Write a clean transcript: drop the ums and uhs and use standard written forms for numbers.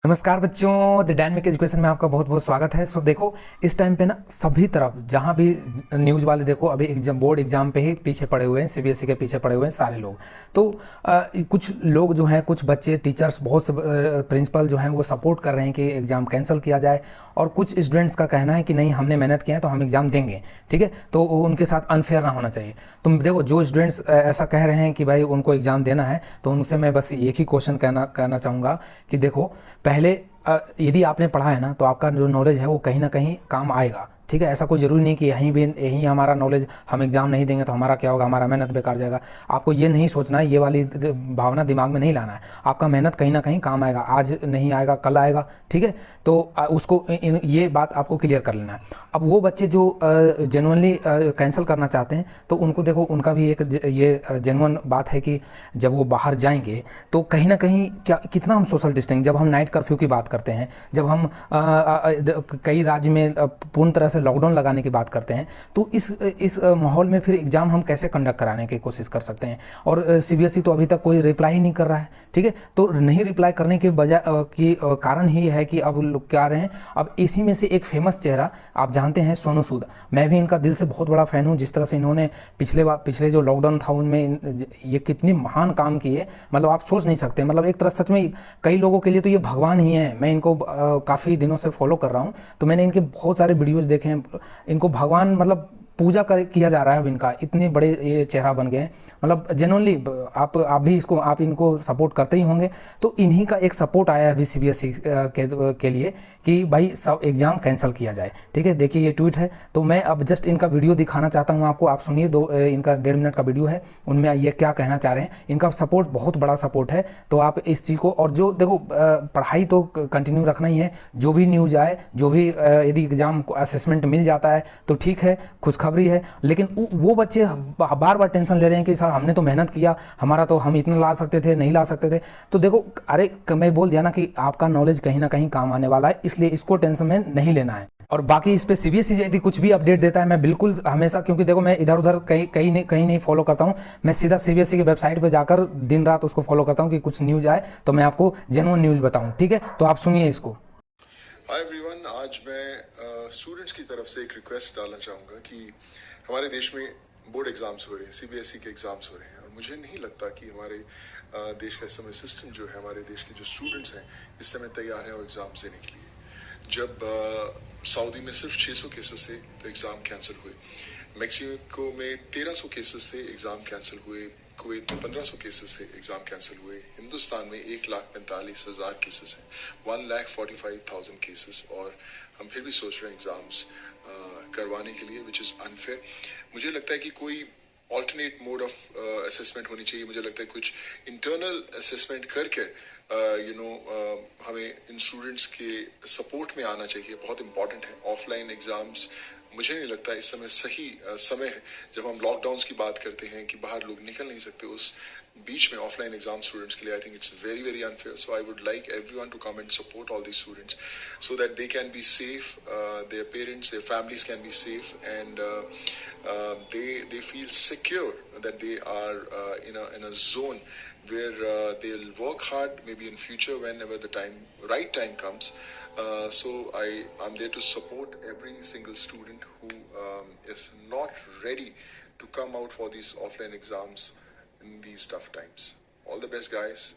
नमस्कार बच्चों, the dynamic education में आपका बहुत बहुत स्वागत है। देखो, इस टाइम पे ना सभी तरफ जहाँ भी न्यूज़ वाले देखो अभी एग्जाम बोर्ड एग्जाम पे ही पीछे पड़े हुए हैं, सीबीएसई के पीछे पड़े हुए हैं सारे लोग। तो कुछ लोग जो हैं, कुछ बच्चे, टीचर्स, बहुत से प्रिंसिपल जो हैं वो सपोर्ट कर रहे हैं कि एग्ज़ाम कैंसिल किया जाए, और कुछ स्टूडेंट्स का कहना है कि नहीं, हमने मेहनत किया है तो हम एग्ज़ाम देंगे। ठीक है, तो उनके साथ अनफेयर ना होना चाहिए। तुम देखो, जो स्टूडेंट्स ऐसा कह रहे हैं कि भाई उनको एग्ज़ाम देना है, तो उनसे मैं बस एक ही क्वेश्चन कहना चाहूँगा कि देखो, पहले यदि आपने पढ़ा है ना, तो आपका जो नॉलेज है वो कहीं ना कहीं काम आएगा। ठीक है, ऐसा कोई ज़रूरी नहीं कि यहीं हमारा नॉलेज, हम एग्ज़ाम नहीं देंगे तो हमारा क्या होगा, हमारा मेहनत बेकार जाएगा। आपको ये नहीं सोचना है, ये वाली भावना दिमाग में नहीं लाना है। आपका मेहनत कहीं ना कहीं काम आएगा, आज नहीं आएगा कल आएगा। ठीक है, तो उसको ये बात आपको क्लियर कर लेना है। अब वो बच्चे जो जेनुअनली कैंसिल करना चाहते हैं, तो उनको देखो, उनका भी एक ये जेनुअन बात है कि जब वो बाहर जाएंगे तो कहीं ना कहीं क्या, कितना हम सोशल डिस्टेंस, जब हम नाइट कर्फ्यू की बात करते हैं, जब हम कई राज्य में पूर्ण तरह से लॉकडाउन लगाने की बात करते हैं, तो इस माहौल में फिर एग्ज़ाम हम कैसे कंडक्ट कराने की कोशिश कर सकते हैं। और सीबीएसई तो अभी तक कोई रिप्लाई ही नहीं कर रहा है। ठीक है, तो नहीं रिप्लाई करने के बजाय की कारण ही है कि अब लोग क्या रहे हैं, अब इसी में से एक फेमस चेहरा आप जानते हैं, सोनू सूद। मैं भी इनका दिल से बहुत बड़ा फ़ैन हूँ। जिस तरह से इन्होंने पिछले जो लॉकडाउन था उनमें ये कितनी महान काम किए, मतलब आप सोच नहीं सकते। मतलब एक तरह सच में कई लोगों के लिए तो ये भगवान ही है। मैं इनको काफ़ी दिनों से फॉलो कर रहा हूँ, तो मैंने इनके बहुत सारे वीडियोज़ देखे हैं। इनको भगवान, मतलब पूजा किया जा रहा है अब इनका, इतने बड़े ये चेहरा बन गए हैं। मतलब जेनुअनली आप भी आप इनको सपोर्ट करते ही होंगे। तो इन्हीं का एक सपोर्ट आया है अभी सीबीएसई के लिए कि भाई सब एग्ज़ाम कैंसिल किया जाए। ठीक है, देखिए ये ट्वीट है, तो मैं अब जस्ट इनका वीडियो दिखाना चाहता हूँ आपको। आप सुनिए, इनका 1.5 मिनट का वीडियो है, उनमें ये क्या कहना चाह रहे हैं। इनका सपोर्ट बहुत बड़ा सपोर्ट है, तो आप इस चीज़ को, और जो देखो पढ़ाई तो कंटिन्यू रखना ही है। जो भी न्यूज़ आए, जो भी यदि एग्ज़ाम को असेसमेंट मिल जाता है तो ठीक है, खुशखबरी है। लेकिन वो बच्चे बार बार टेंशन ले रहे हैं कि सर हमने तो मेहनत किया, हमारा तो हम इतना ला सकते थे, नहीं ला सकते थे। तो देखो, अरे मैं बोल दिया ना कि आपका नॉलेज कहीं ना कहीं काम आने वाला है, इसलिए इसको टेंशन में नहीं लेना है। और बाकी इस पे सीबीएसई यदि कुछ भी अपडेट देता है, मैं बिल्कुल हमेशा, क्योंकि देखो मैं इधर उधर कहीं नहीं फॉलो करता हूँ। मैं सीधा सीबीएसई की वेबसाइट पे जाकर दिन रात उसको फॉलो करता हूँ कि कुछ न्यूज़ आए तो मैं आपको जेन्युइन न्यूज़ बताऊँ। ठीक है, तो आप सुनिए इसको। हाय एवरीवन, आज मैं स्टूडेंट्स की तरफ से एक रिक्वेस्ट डालना चाहूँगा कि हमारे देश में बोर्ड एग्जाम्स हो रहे हैं, सीबीएसई के एग्जाम्स हो रहे हैं, और मुझे नहीं लगता कि हमारे देश का इस समय सिस्टम जो है, हमारे देश के जो स्टूडेंट्स हैं इस समय तैयार हैं वो एग्ज़ाम्स देने के लिए। जब सऊदी में सिर्फ 600 केसेस थे तो एग्ज़ाम कैंसिल हुए, मेक्सिको में 1300 केसेस थे, एग्ज़ाम कैंसिल हुए, कुवैत में 1500 केसेस थे, एग्ज़ाम कैंसिल हुए, हिंदुस्तान में 1,45,000 केसेस हैं, 1,45,000 केसेस, और हम फिर भी सोच रहे हैं एग्ज़ाम्स करवाने के लिए, विच इज़ अनफेयर। मुझे लगता है कि कोई ऑल्टरनेट मोड ऑफ असेसमेंट होनी चाहिए। मुझे लगता है कुछ इंटरनल असेसमेंट करके हमें इन स्टूडेंट्स के सपोर्ट में आना चाहिए, बहुत इंपॉर्टेंट है। ऑफलाइन एग्जाम्स मुझे नहीं लगता इस समय सही समय है। जब हम लॉकडाउन्स की बात करते हैं कि बाहर लोग निकल नहीं सकते, उस बीच में ऑफलाइन एग्जाम स्टूडेंट्स के लिए I think it's very very unfair. So I would like everyone to come and support all these students so that they can be safe, their parents, their families can be safe, and they feel secure that they are in a zone where they'll work hard maybe in future whenever the right time comes. I'm there to support every single student who is not ready to come out for these offline exams in these tough times. All the best, guys.